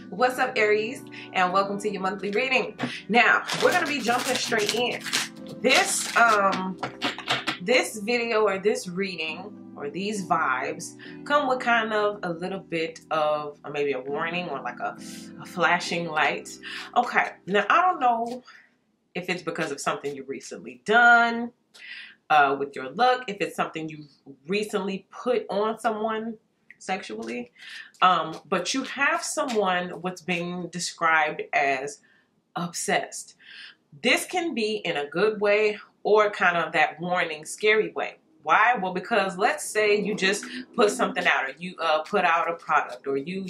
What's up, Aries, and welcome to your monthly reading. Now we're gonna be jumping straight in. This video or this reading or these vibes come with kind of a little bit of maybe a warning or like a flashing light. Okay, now I don't know if it's because of something you recently done with your look, if it's something you recently put on someone sexually, but you have someone what's being described as obsessed. This can be in a good way or kind of that warning, scary way. Why? Well, because let's say you just put something out, or you put out a product, or you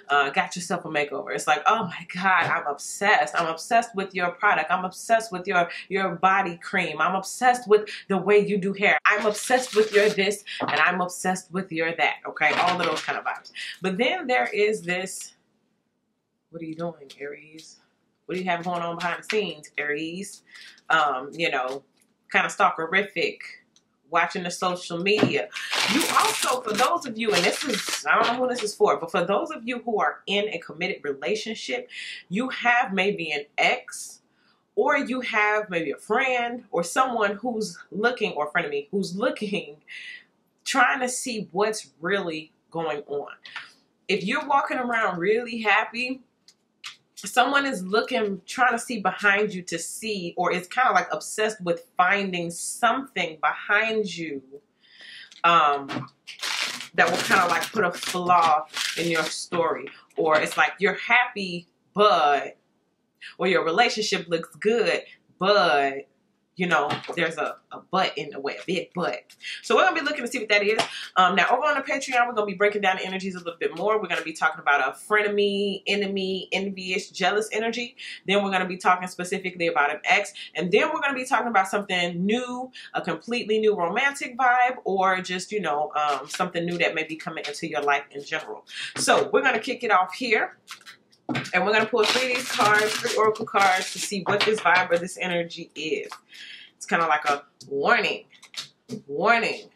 got yourself a makeover. It's like, oh my God, I'm obsessed. I'm obsessed with your product. I'm obsessed with your body cream. I'm obsessed with the way you do hair. I'm obsessed with your this, and I'm obsessed with your that. Okay, all of those kind of vibes. But then there is this. What are you doing, Aries? What do you have going on behind the scenes, Aries? Kind of stalkerific. Watching the social media. You also, for those of you, and this is, I don't know who this is for, but for those of you who are in a committed relationship, you have maybe an ex, or you have maybe a friend or someone who's looking, or a friend of me who's looking, trying to see what's really going on. If you're walking around really happy, someone is looking, trying to see behind you to see, or is kind of like obsessed with finding something behind you that will kind of like put a flaw in your story. Or it's like you're happy, but, or your relationship looks good, but, there's a but in the way, a big but. So we're going to be looking to see what that is. Now, over on the Patreon, we're going to be breaking down the energies a little bit more. We're going to be talking about a frenemy, enemy, envious, jealous energy. Then we're going to be talking specifically about an ex. And then we're going to be talking about something new, a completely new romantic vibe, or just, something new that may be coming into your life in general. So we're going to kick it off here. And we're going to pull 3 of these cards, 3 oracle cards, to see what this vibe or this energy is. It's kind of like a warning. Warning.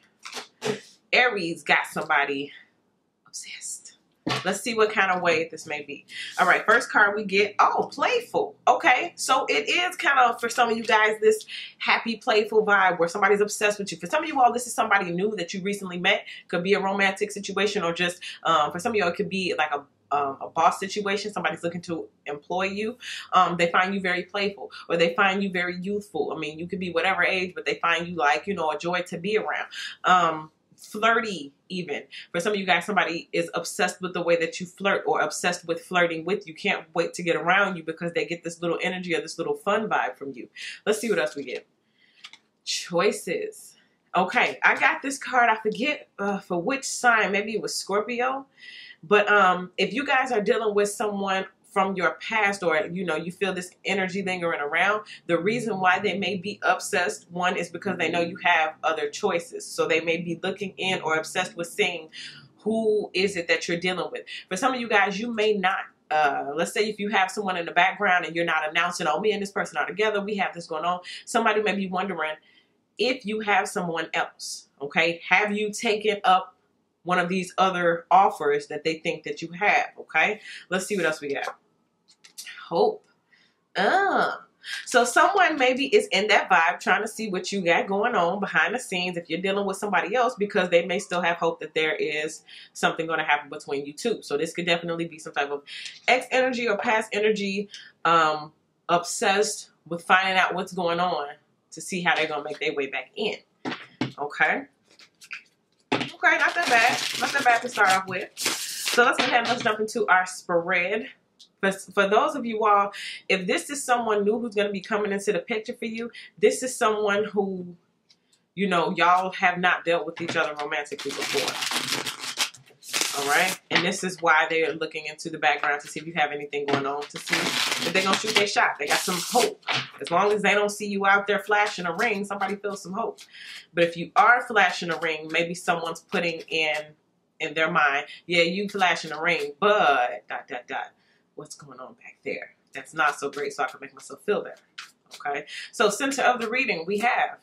Aries got somebody obsessed. Let's see what kind of way this may be. All right, first card we get, oh, playful. Okay, so it is kind of, for some of you guys, this happy, playful vibe where somebody's obsessed with you. For some of you all, this is somebody new that you recently met. Could be a romantic situation, or just, for some of you, it could be like a boss situation. Somebody's looking to employ you. They find you very playful, or they find you very youthful. I mean, you could be whatever age, but they find you like, a joy to be around. Flirty even. For some of you guys, somebody is obsessed with the way that you flirt, or obsessed with flirting with you. Can't wait to get around you because they get this little energy or this little fun vibe from you. Let's see what else we get. Choices. Okay, I got this card. I forget for which sign. Maybe it was Scorpio. But if you guys are dealing with someone from your past, or, you feel this energy lingering around, the reason why they may be obsessed, one, is because they know you have other choices. So they may be looking in or obsessed with seeing who is it that you're dealing with. For some of you guys, you may not. Let's say if you have someone in the background and you're not announcing, oh, me and this person are together, we have this going on. Somebody may be wondering if you have someone else, okay? Have you taken up one of these other offers that they think that you have, okay? Let's see what else we got. Hope. So someone maybe is in that vibe trying to see what you got going on behind the scenes if you're dealing with somebody else, because they may still have hope that there is something going to happen between you two. So this could definitely be some type of ex energy or past energy, obsessed with finding out what's going on to see how they're going to make their way back in, okay? Okay, not that bad. Not that bad to start off with. So let's go ahead and let's jump into our spread. For those of you all, if this is someone new who's going to be coming into the picture for you, this is someone who, y'all have not dealt with each other romantically before. All right? And this is why they're looking into the background to see if you have anything going on, to see if they're going to shoot their shot. They got some hope. As long as they don't see you out there flashing a ring, somebody feels some hope. But if you are flashing a ring, maybe someone's putting in their mind, yeah, you flashing a ring, but ... What's going on back there? That's not so great, so I can make myself feel better. Okay? So center of the reading, we have,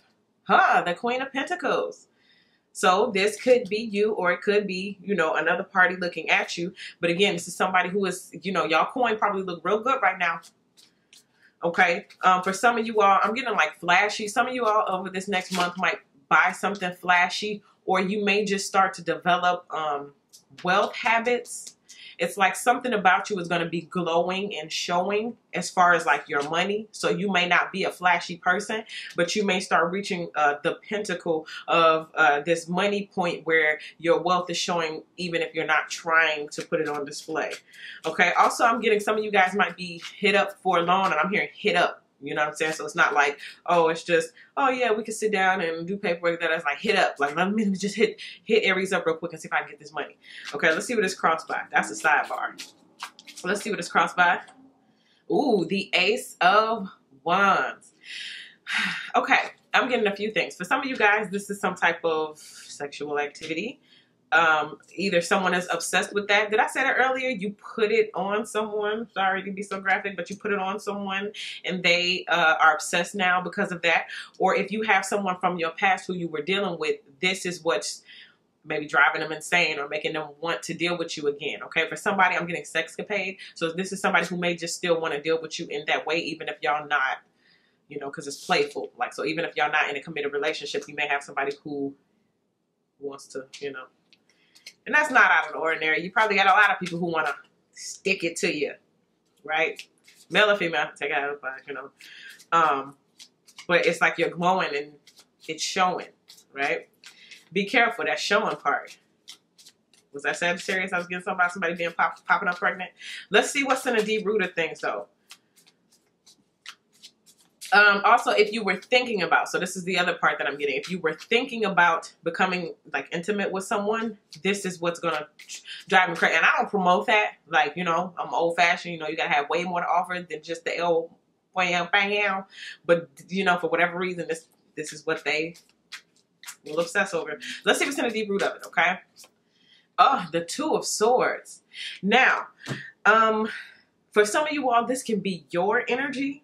the Queen of Pentacles. So this could be you, or it could be, you know, another party looking at you. But again, this is somebody who is, you know, y'all coin probably look real good right now. Okay. For some of you all, I'm getting like flashy. Some of you all over this next month might buy something flashy, or you may just start to develop wealth habits. It's like something about you is going to be glowing and showing as far as like your money. So you may not be a flashy person, but you may start reaching the pinnacle of this money point where your wealth is showing even if you're not trying to put it on display. Okay. Also, I'm getting some of you guys might be hit up for a loan, and I'm hearing hit up. You know what I'm saying? So it's not like, oh, it's just, oh yeah, we can sit down and do paperwork. That is like hit up. Like, let me just hit Aries up real quick and see if I can get this money. Okay, let's see what it's crossed by. That's a sidebar. So let's see what it's crossed by. Ooh, the Ace of Wands. Okay, I'm getting a few things. For some of you guys, this is some type of sexual activity. Either someone is obsessed with that. Did I say that earlier? You put it on someone. Sorry to be so graphic, but you put it on someone and they are obsessed now because of that. Or if you have someone from your past who you were dealing with, this is what's maybe driving them insane or making them want to deal with you again. Okay, for somebody, I'm getting sexcapade. So this is somebody who may just still want to deal with you in that way, even if y'all not, you know, because it's playful. Like, so even if y'all not in a committed relationship, you may have somebody who wants to, you know. And that's not out of the ordinary. You probably got a lot of people who want to stick it to you, right? Male or female, take it out of the box, you know. But it's like you're glowing and it's showing, right? Be careful, that showing part. Was that Sagittarius? I was getting something about somebody being popping up pregnant. Let's see what's in the deep root of things, though. Also, if you were thinking about, so this is the other part that I'm getting. If you were thinking about becoming like intimate with someone, this is what's going to drive me crazy. And I don't promote that. Like, you know, I'm old fashioned. You know, you got to have way more to offer than just the L bang bang. But, you know, for whatever reason, this is what they will obsess over. Let's see what's in the deep root of it. Okay. Oh, the Two of Swords. Now, for some of you all, this can be your energy.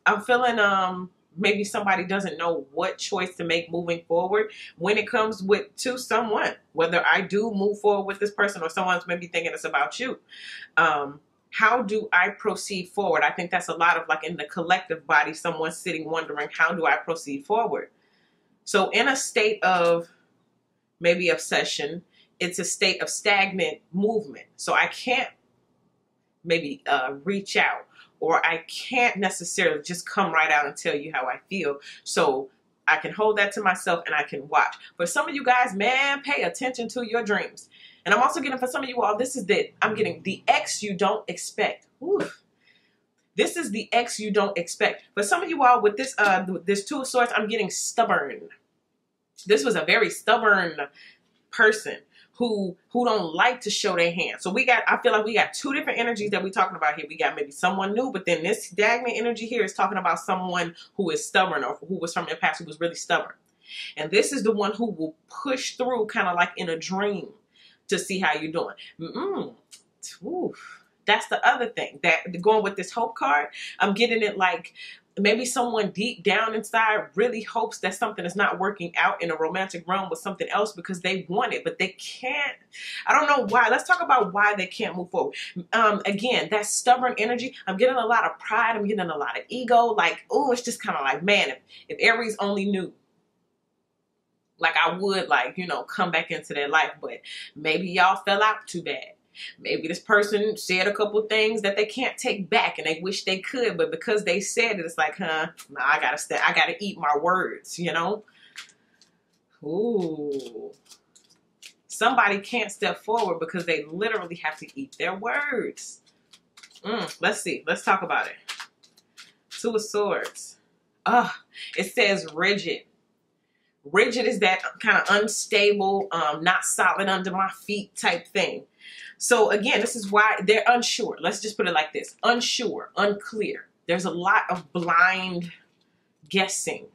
I'm feeling maybe somebody doesn't know what choice to make moving forward when it comes to someone. Whether I do move forward with this person or someone's maybe thinking it's about you. How do I proceed forward? I think that's a lot of like in the collective body, someone sitting wondering, how do I proceed forward? So in a state of maybe obsession, it's a state of stagnant movement. So I can't maybe reach out. Or I can't necessarily just come right out and tell you how I feel. So I can hold that to myself and I can watch. For some of you guys, man, pay attention to your dreams. And I'm also getting, for some of you all, this is I'm getting the X you don't expect. Oof. This is the X you don't expect. For some of you all, with this Two of Swords, I'm getting stubborn. This was a very stubborn person who don't like to show their hand. So I feel like we got two different energies that we're talking about here. We got maybe someone new, but then this stagnant energy here is talking about someone who is stubborn or who was from your past who was really stubborn. And this is the one who will push through kind of like in a dream to see how you're doing. Oof. That's the other thing. That going with this Hope card, I'm getting it like maybe someone deep down inside really hopes that something is not working out in a romantic realm with something else because they want it, but they can't. I don't know why. Let's talk about why they can't move forward. Again, that stubborn energy, I'm getting a lot of pride. I'm getting a lot of ego. Like, oh, it's just kind of like, man, if Aries only knew, like I would, like, you know, come back into their life, but maybe y'all fell out too bad. Maybe this person said a couple things that they can't take back and they wish they could, but because they said it, it's like, nah, I gotta eat my words, you know? Ooh. Somebody can't step forward because they literally have to eat their words. Let's see. Let's talk about it. Two of Swords. It says rigid. Rigid is that kind of unstable, not solid under my feet type thing. So again, this is why they're unsure. Let's just put it like this. Unsure, unclear. There's a lot of blind guessing.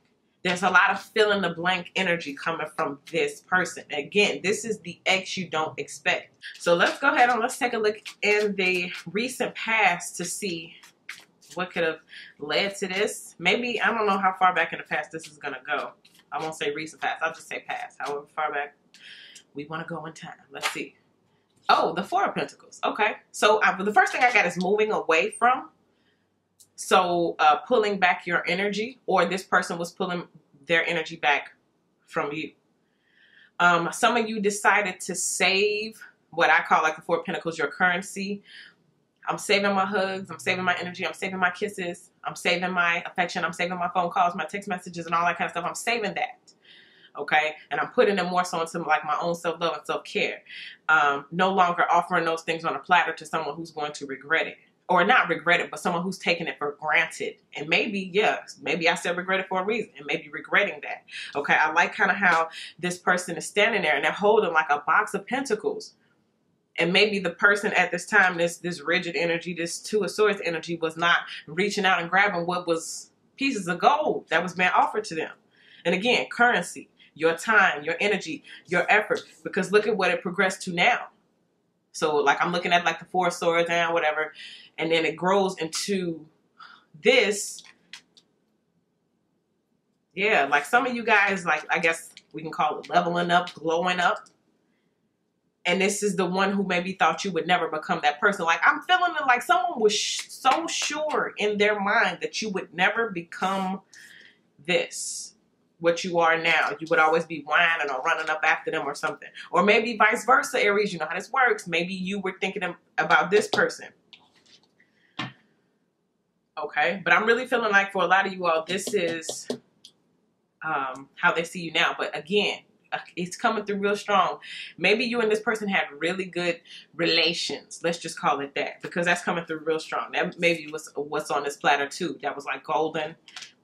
There's a lot of fill in the blank energy coming from this person. Again, this is the X you don't expect. So let's go ahead and let's take a look in the recent past to see what could have led to this. Maybe, I don't know how far back in the past this is going to go. I won't say recent past. I'll just say past. However far back we want to go in time. Let's see. Oh, the Four of Pentacles. Okay. So the first thing I got is moving away from. So pulling back your energy, or this person was pulling their energy back from you. Some of you decided to save what I call, like the Four of Pentacles, your currency. I'm saving my hugs. I'm saving my energy. I'm saving my kisses. I'm saving my affection. I'm saving my phone calls, my text messages, and all that kind of stuff. I'm saving that. Okay. And I'm putting them more so into like my own self-love and self-care. No longer offering those things on a platter to someone who's going to regret it. Or not regret it, but someone who's taking it for granted. And maybe, yes, maybe I said regret it for a reason, and maybe regretting that. Okay, I like kind of how this person is standing there and they're holding like a box of pentacles. And maybe the person at this time, this rigid energy, this Two of Swords energy, was not reaching out and grabbing what was pieces of gold that was being offered to them. And again, currency, your time, your energy, your effort. Because look at what it progressed to now. So like I'm looking at like the Four of Swords and whatever. And then it grows into this. Yeah, like some of you guys, like I guess we can call it leveling up, glowing up. And this is the one who maybe thought you would never become that person. Like I'm feeling it like someone was so sure in their mind that you would never become this, what you are now. You would always be whining or running up after them or something. Or maybe vice versa, Aries. You know how this works. Maybe you were thinking about this person. Okay, but I'm really feeling like for a lot of you all, this is how they see you now. But again, it's coming through real strong. Maybe you and this person had really good relations. Let's just call it that, because that's coming through real strong. That maybe was what's on this platter too. That was like golden.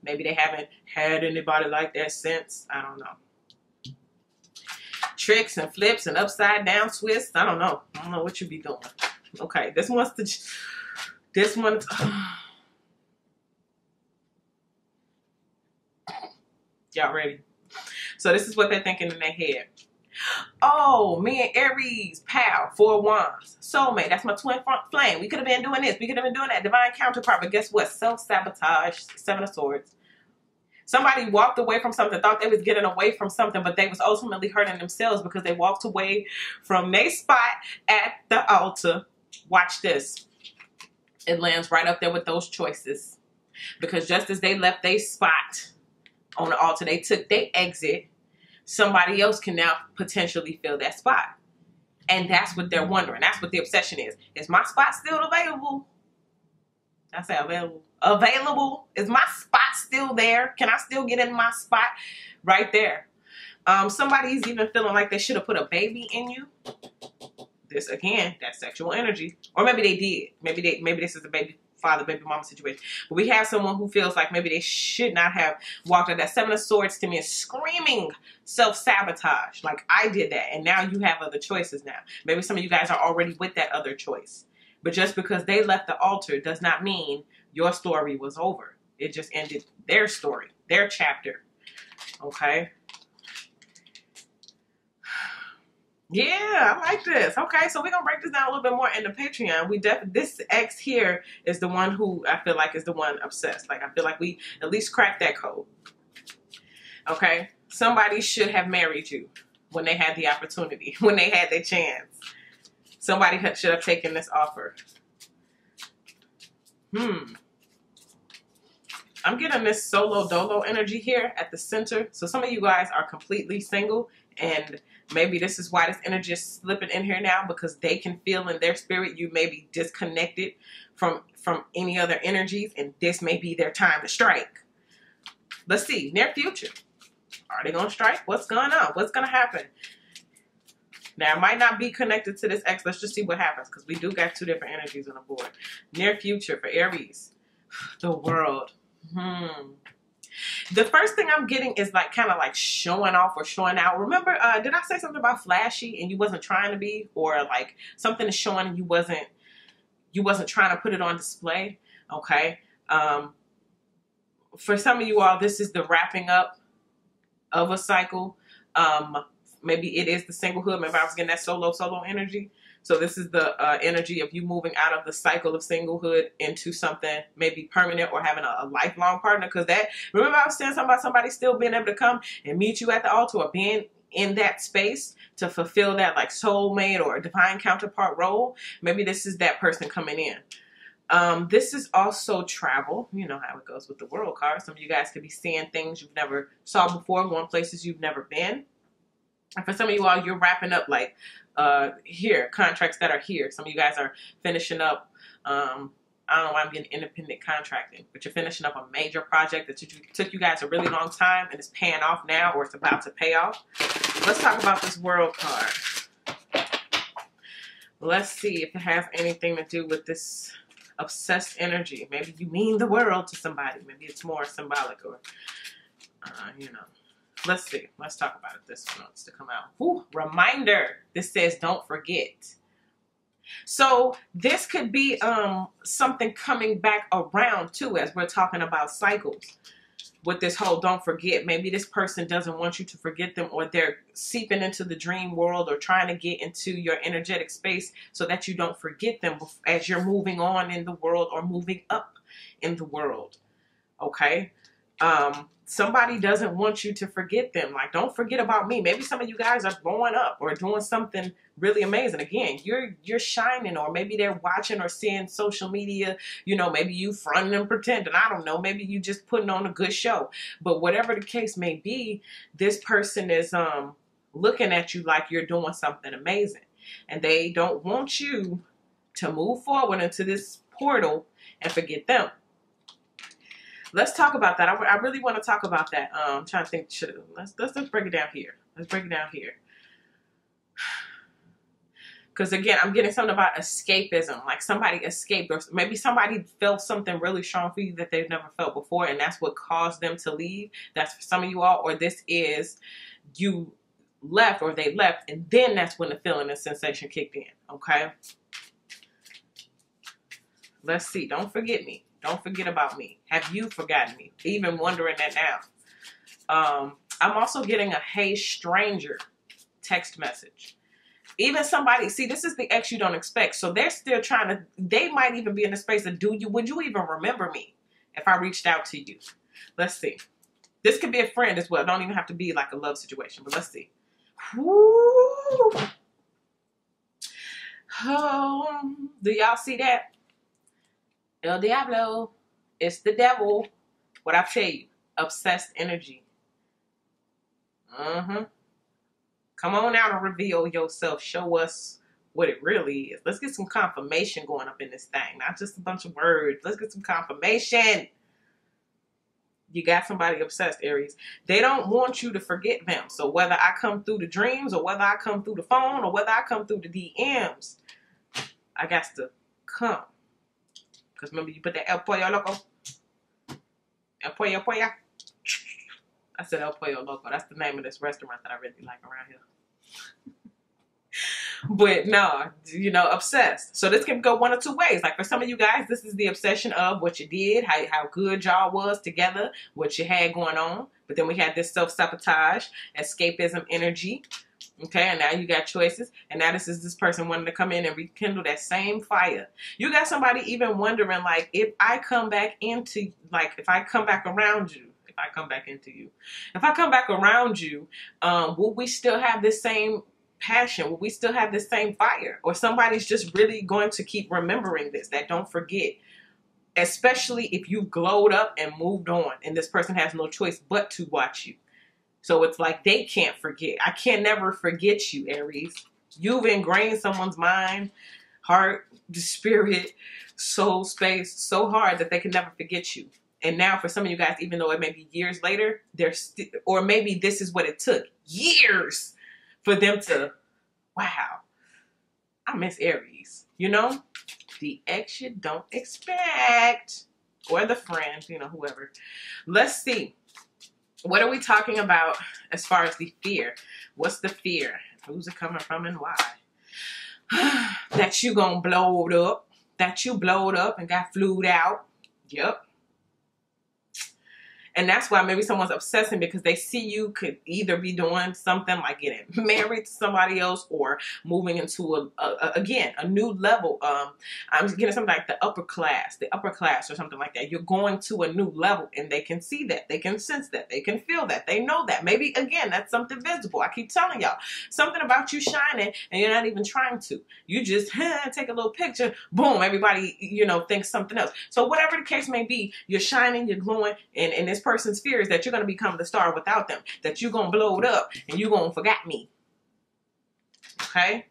Maybe they haven't had anybody like that since. I don't know. Tricks and flips and upside down twists. I don't know. I don't know what you be doing. Okay, this one's y'all ready? So this is what they're thinking in their head. Oh, me and Aries, pal, Four of Wands, soulmate. That's my twin flame. We could have been doing this. We could have been doing that. Divine counterpart. But guess what? Self-sabotage. Seven of Swords. Somebody walked away from something, thought they was getting away from something, but they was ultimately hurting themselves because they walked away from their spot at the altar. Watch this. It lands right up there with those choices. Because just as they left their spot on the altar, they took their exit, somebody else can now potentially fill that spot. And that's what they're wondering. That's what the obsession is. Is my spot still available? I say available. Available? Is my spot still there? Can I still get in my spot? Right there. Somebody's even feeling like they should have put a baby in you. This again, that sexual energy. Or maybe they did. Maybe this is a baby father, baby mama situation. But we have someone who feels like maybe they should not have walked out. That Seven of Swords to me is screaming self-sabotage. Like I did that, and now you have other choices now. Maybe some of you guys are already with that other choice. But just because they left the altar does not mean your story was over. It just ended their story, their chapter. Okay? Yeah, I like this. Okay, so we're going to break this down a little bit more in the Patreon. This ex here is the one who I feel like is the one obsessed. Like, I feel like we at least cracked that code. Okay? Somebody should have married you when they had the opportunity, when they had their chance. Somebody should have taken this offer. I'm getting this solo dolo energy here at the center. So some of you guys are completely single, and maybe this is why this energy is slipping in here now, because they can feel in their spirit you may be disconnected from any other energies, and this may be their time to strike. Let's see. Near future. Are they going to strike? What's going on? What's going to happen? Now, it might not be connected to this X. Let's just see what happens, because we do got two different energies on the board. Near future for Aries. The World. The first thing I'm getting is like kind of like showing off or showing out. Remember, did I say something about flashy and you wasn't trying to be, or like something is showing and you wasn't trying to put it on display? Okay. For some of you all, this is the wrapping up of a cycle. Maybe it is the singlehood. Maybe I was getting that solo energy. So this is the energy of you moving out of the cycle of singlehood into something maybe permanent or having a lifelong partner. Because that, remember I was saying something about somebody still being able to come and meet you at the altar or being in that space to fulfill that like soulmate or divine counterpart role. Maybe this is that person coming in. This is also travel. You know how it goes with the world card. Some of you guys could be seeing things you've never saw before, going places you've never been. And for some of you all, you're wrapping up like here, contracts that are here. Some of you guys are finishing up, I don't know why I'm getting independent contracting, but you're finishing up a major project that took you guys a really long time and it's paying off now, or it's about to pay off. Let's talk about this world card. Let's see if it has anything to do with this obsessed energy. Maybe you mean the world to somebody. Maybe it's more symbolic, or, you know. Let's see. Let's talk about it. This one wants to come out. Ooh, reminder. This says don't forget. So this could be something coming back around too, as we're talking about cycles. With this whole don't forget. Maybe this person doesn't want you to forget them, or they're seeping into the dream world or trying to get into your energetic space so that you don't forget them as you're moving on in the world or moving up in the world. Okay? Somebody doesn't want you to forget them. Like, don't forget about me. Maybe some of you guys are blowing up or doing something really amazing. Again, you're shining, or maybe they're watching or seeing social media. You know, maybe you fronting and pretending. I don't know. Maybe you just putting on a good show. But whatever the case may be, this person is looking at you like you're doing something amazing. And they don't want you to move forward into this portal and forget them. Let's talk about that. I really want to talk about that. I'm trying to think. Let's break it down here. Let's break it down here. Because again, I'm getting something about escapism. Like somebody escaped, or maybe somebody felt something really strong for you that they've never felt before, and that's what caused them to leave. That's for some of you all. Or this is you left, or they left, and then that's when the feeling and sensation kicked in. Okay. Let's see. Don't forget me. Don't forget about me. Have you forgotten me? Even wondering that now. I'm also getting a hey stranger text message. Even somebody, see, this is the ex you don't expect. So they're still trying to, they might even be in the space of would you even remember me if I reached out to you? Let's see. This could be a friend as well. Don't even have to be like a love situation, but let's see. Woo! Do y'all see that? El Diablo, it's the devil. What I tell you, obsessed energy. Come on out and reveal yourself. Show us what it really is. Let's get some confirmation going up in this thing. Not just a bunch of words. Let's get some confirmation. You got somebody obsessed, Aries. They don't want you to forget them. So whether I come through the dreams, or whether I come through the phone, or whether I come through the DMs, I got to come. Because remember, you put that El Pollo Loco. El Pollo Pollo. I said El Pollo Loco. That's the name of this restaurant that I really like around here. But no, you know, obsessed. So this can go one of two ways. Like for some of you guys, this is the obsession of what you did, how good y'all was together, what you had going on. But then we had this self-sabotage, escapism energy. Okay, and now you got choices. And now this person wanting to come in and rekindle that same fire. You got somebody even wondering, like, if I come back into, like, if I come back around you, if I come back into you, if I come back around you, will we still have this same passion? Will we still have this same fire? Or somebody's just really going to keep remembering this, that don't forget. Especially if you've glowed up and moved on, and this person has no choice but to watch you. So it's like they can't forget. I can never forget you, Aries. You've ingrained someone's mind, heart, spirit, soul, space so hard that they can never forget you. And now for some of you guys, even though it may be years later, they're still, or maybe this is what it took, years for them to, wow, I miss Aries. You know, the ex you don't expect, or the friend, you know, whoever. Let's see. What are we talking about as far as the fear? What's the fear? Who's it coming from and why? That you gonna blow it up. That you blowed up and got flued out. Yep. And that's why maybe someone's obsessing, because they see you could either be doing something like getting married to somebody else or moving into again, a new level. I'm getting something like the upper class or something like that. You're going to a new level, and they can see that. They can sense that. They can feel that. They know that. Maybe, again, that's something visible. I keep telling y'all, something about you shining, and you're not even trying to. You just take a little picture, boom, everybody, you know, thinks something else. So whatever the case may be, you're shining, you're glowing, and this person's fear is that you're going to become the star without them, that you're going to blow it up and you're going to forget me. Okay?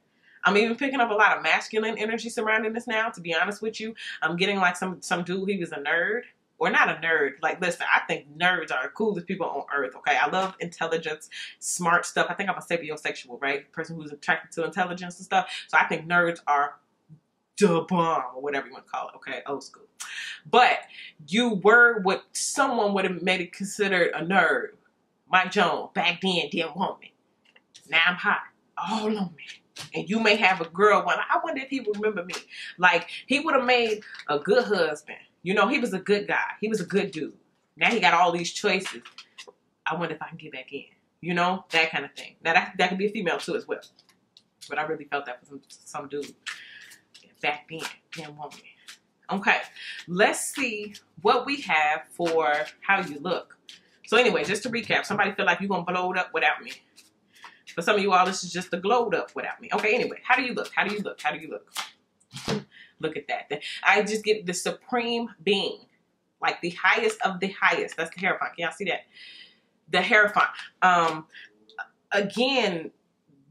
I'm even picking up a lot of masculine energy surrounding this now, to be honest with you. I'm getting like some dude, he was a nerd. Or not a nerd. Like, listen, I think nerds are the coolest people on earth, okay? I love intelligence, smart stuff. I think I'm a sapiosexual, right? Person who's attracted to intelligence and stuff. So I think nerds are the bomb, or whatever you want to call it, okay? Old school. But you were what someone would have made it considered a nerd. Mike Jones, back then, didn't want me. Now I'm hot. All on me. And you may have a girl one. I wonder if he would remember me. Like, he would have made a good husband. You know, he was a good guy. He was a good dude. Now he got all these choices. I wonder if I can get back in. You know, that kind of thing. Now, that could be a female too as well. But I really felt that for some dude. Back then, didn't want me. Okay, let's see what we have for how you look. So anyway, just to recap, somebody feel like you're going to blow it up without me. For some of you all, this is just the glowed up without me. Okay, anyway, how do you look? How do you look? How do you look? Look at that. I just get the supreme being. Like the highest of the highest. That's the Hierophant. Can y'all see that? The Hierophant. Again,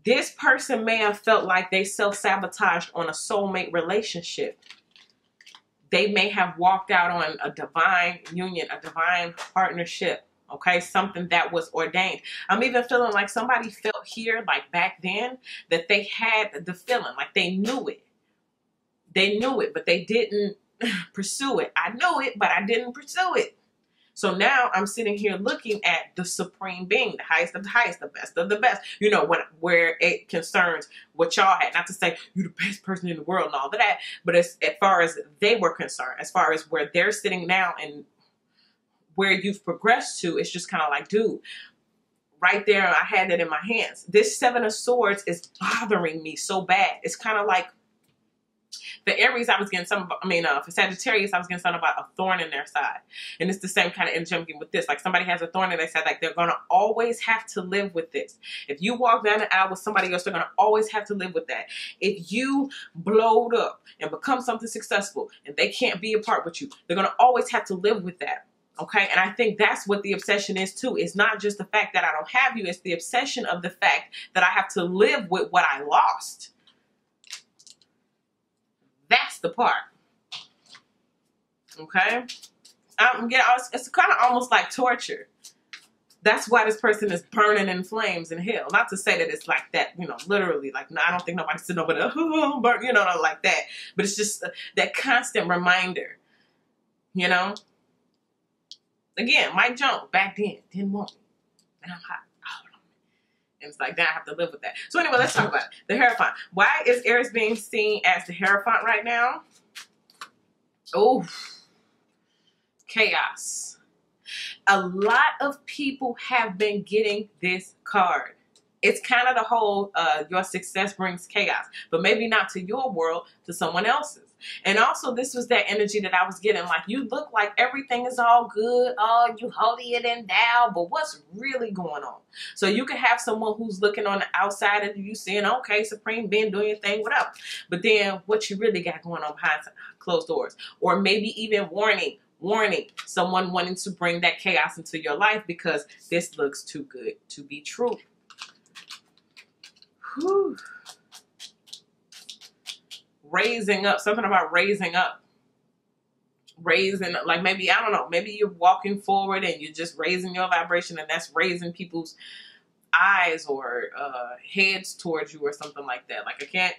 this person may have felt like they self-sabotaged on a soulmate relationship. They may have walked out on a divine union, a divine partnership. Okay, something that was ordained. I'm even feeling like somebody felt here, like back then, that they had the feeling, like they knew it. They knew it, but they didn't pursue it. I knew it, but I didn't pursue it. So now I'm sitting here looking at the supreme being, the highest of the highest, the best of the best. You know, where it concerns what y'all had. Not to say you're the best person in the world and all of that, but as far as they were concerned, as far as where they're sitting now and where you've progressed to, it's just kind of like, dude, right there, I had it in my hands. This Seven of Swords is bothering me so bad. It's kind of like the Aries, I was getting for Sagittarius, I was getting something about a thorn in their side. And it's the same kind of energy I'm getting with this. Like somebody has a thorn and they said like they're going to always have to live with this. If you walk down the aisle with somebody else, they're going to always have to live with that. If you blowed up and become something successful and they can't be apart with you, they're going to always have to live with that. Okay, and I think that's what the obsession is too. It's not just the fact that I don't have you. It's the obsession of the fact that I have to live with what I lost. That's the part. Okay? It's kind of almost like torture. That's why this person is burning in flames in hell. Not to say that it's like that, you know, literally. Like, no, I don't think nobody's sitting over there, burn, you know, like that. But it's just that constant reminder, you know? Again, Mike Jones, back then, didn't want me. And I'm hot. And it's like, now I have to live with that. So anyway, let's talk about it. The Hierophant. Why is Aries being seen as the Hierophant right now? Oh, chaos. A lot of people have been getting this card. It's kind of the whole, your success brings chaos. But maybe not to your world, to someone else's. And also, this was that energy that I was getting. Like, you look like everything is all good. Oh, you holier than thou. But what's really going on? So you can have someone who's looking on the outside of you saying, okay, Supreme being doing your thing, whatever. But then what you really got going on behind closed doors. Or maybe even warning, someone wanting to bring that chaos into your life because this looks too good to be true. Whew. Raising up, something about raising up. Raising, like maybe, I don't know, maybe you're walking forward and you're just raising your vibration and that's raising people's eyes or heads towards you or something like that. Like I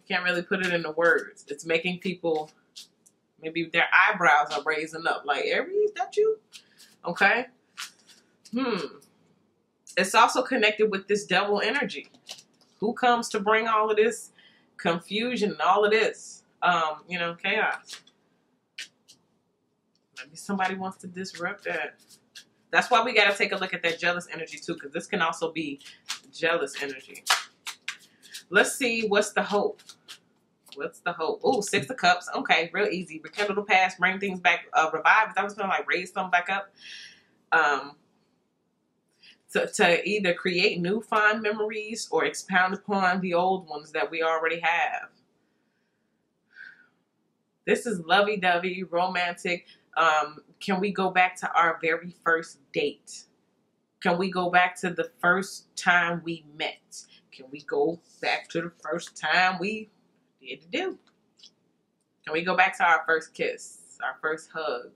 can't really put it into words. It's making people, maybe their eyebrows are raising up. Like, Aries, that you? Okay. It's also connected with this devil energy. Who comes to bring all of this confusion and all of this, you know, chaos? Maybe somebody wants to disrupt that. That's why we got to take a look at that jealous energy too, because this can also be jealous energy. Let's see, what's the hope? What's the hope? Oh, 6 of Cups. Okay, real easy. Rekindle the past, bring things back, revive. That was going to like raise something back up. To either create new fond memories or expound upon the old ones that we already have. This is lovey-dovey, romantic. Can we go back to our very first date? Can we go back to the first time we met? Can we go back to the first time we did the do? Can we go back to our first kiss, our first hug?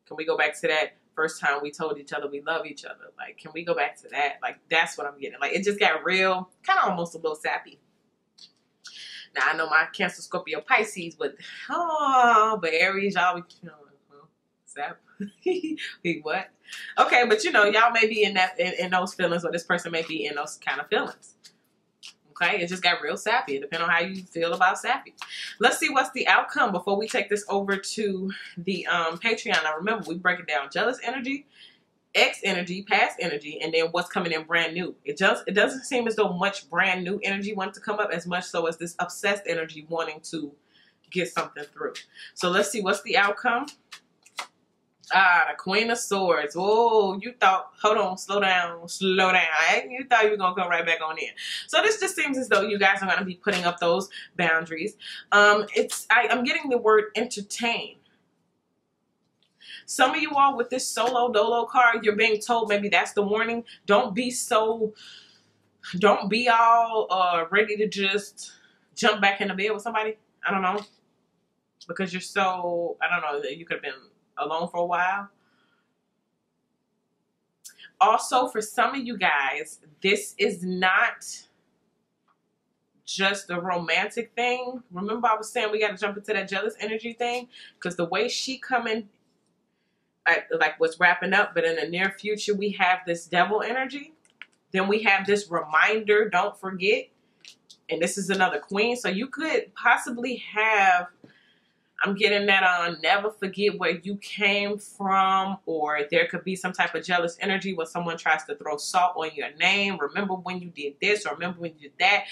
Can we go back to that first time we told each other we love each other? Like, can we go back to that? Like, that's what I'm getting. Like, it just got real, kind of almost a little sappy. Now, I know my Cancer, Scorpio, Pisces, but Aries, y'all, sap. What? Okay, but y'all may be in those feelings, or this person may be in those kind of feelings. Okay, it just got real sappy. It depends on how you feel about sappy. Let's see what's the outcome before we take this over to the Patreon. Now, remember, we break it down: jealous energy, X energy, past energy, and then what's coming in brand new. It doesn't seem as though much brand new energy wants to come up as much so as this obsessed energy wanting to get something through. So let's see what's the outcome. The Queen of Swords. Oh, you thought, hold on, slow down. You thought you were going to come right back on in. So this just seems as though you guys are going to be putting up those boundaries. I'm getting the word entertain. Some of you all with this solo dolo card, you're being told maybe that's the warning. Don't be all ready to just jump back in the bed with somebody. I don't know. Because you're so, I don't know, you could have been alone for a while. Also, for some of you guys, this is not just a romantic thing. Remember I was saying we got to jump into that jealous energy thing? Because the way she coming, like what's wrapping up, but in the near future, we have this devil energy. Then we have this reminder, don't forget. And this is another queen. So you could possibly have, I'm getting that on never forget where you came from, or there could be some type of jealous energy when someone tries to throw salt on your name. Remember when you did this, or remember when you did that.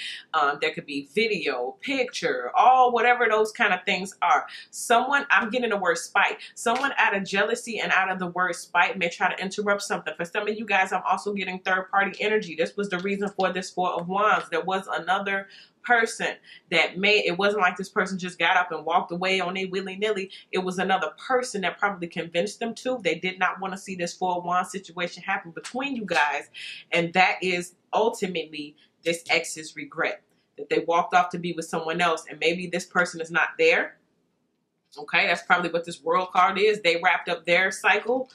There could be video, picture, all whatever those kind of things are. Someone, I'm getting the word spite. Someone out of jealousy and out of the word spite may try to interrupt something. For some of you guys, I'm also getting third party energy. This was the reason for this 4 of Wands. There was another person that it wasn't like this person just got up and walked away on a willy-nilly. It was another person that probably convinced them to. They did not want to see this 4 of Wands situation happen between you guys, and that is ultimately this ex's regret, that they walked off to be with someone else, and maybe this person is not there. Okay, that's probably what this World card is. They wrapped up their cycle,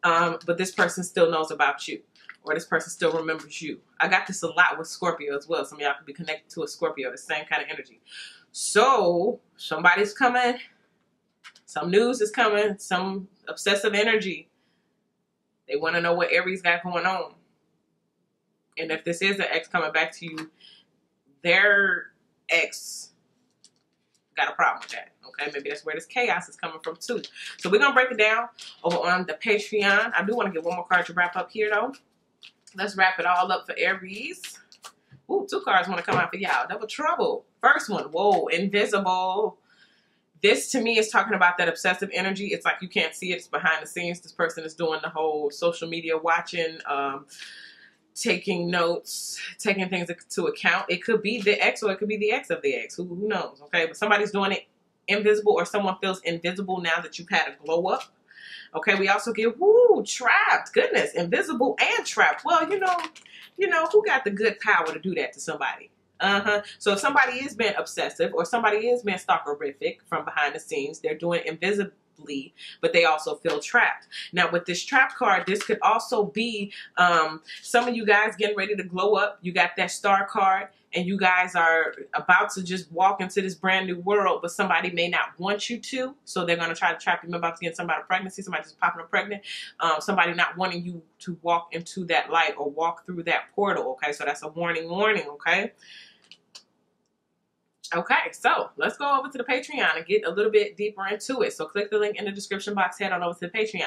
but this person still knows about you. Or this person still remembers you. I got this a lot with Scorpio as well. Some of y'all could be connected to a Scorpio, the same kind of energy. So, somebody's coming. Some news is coming. Some obsessive energy. They want to know what Aries got going on. And if this is an ex coming back to you, their ex got a problem with that. Okay, maybe that's where this chaos is coming from too. So we're going to break it down over on the Patreon. I do want to get one more card to wrap up here though. Let's wrap it all up for Aries. Ooh, 2 cards want to come out for y'all. Double trouble. First one, whoa, invisible. This to me is talking about that obsessive energy. It's like you can't see it. It's behind the scenes. This person is doing the whole social media watching, taking notes, taking things to account. It could be the ex or it could be the ex of the ex. Who knows? Okay, but somebody's doing it invisible, or someone feels invisible now that you've had a glow up. Okay, we also get, woo, trapped. Goodness, invisible and trapped. Well, you know, who got the good power to do that to somebody? So if somebody is being obsessive, or somebody is being stalkerific from behind the scenes, they're doing it invisibly, but they also feel trapped. Now, with this trap card, this could also be some of you guys getting ready to glow up. You got that star card, and you guys are about to just walk into this brand new world, but somebody may not want you to, so they're going to try to trap you. I'm about to get somebody pregnancy, somebody just popping up pregnant, somebody not wanting you to walk into that light or walk through that portal, okay? So that's a warning, okay? Okay, so let's go over to the Patreon and get a little bit deeper into it. So click the link in the description box, head on over to the Patreon.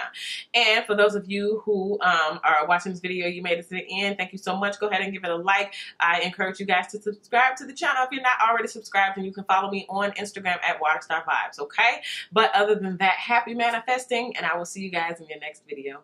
And for those of you who are watching this video, you made it to the end, thank you so much. Go ahead and give it a like. I encourage you guys to subscribe to the channel if you're not already subscribed, and you can follow me on Instagram at WaterStarVibes, okay? But other than that, happy manifesting, and I will see you guys in your next video.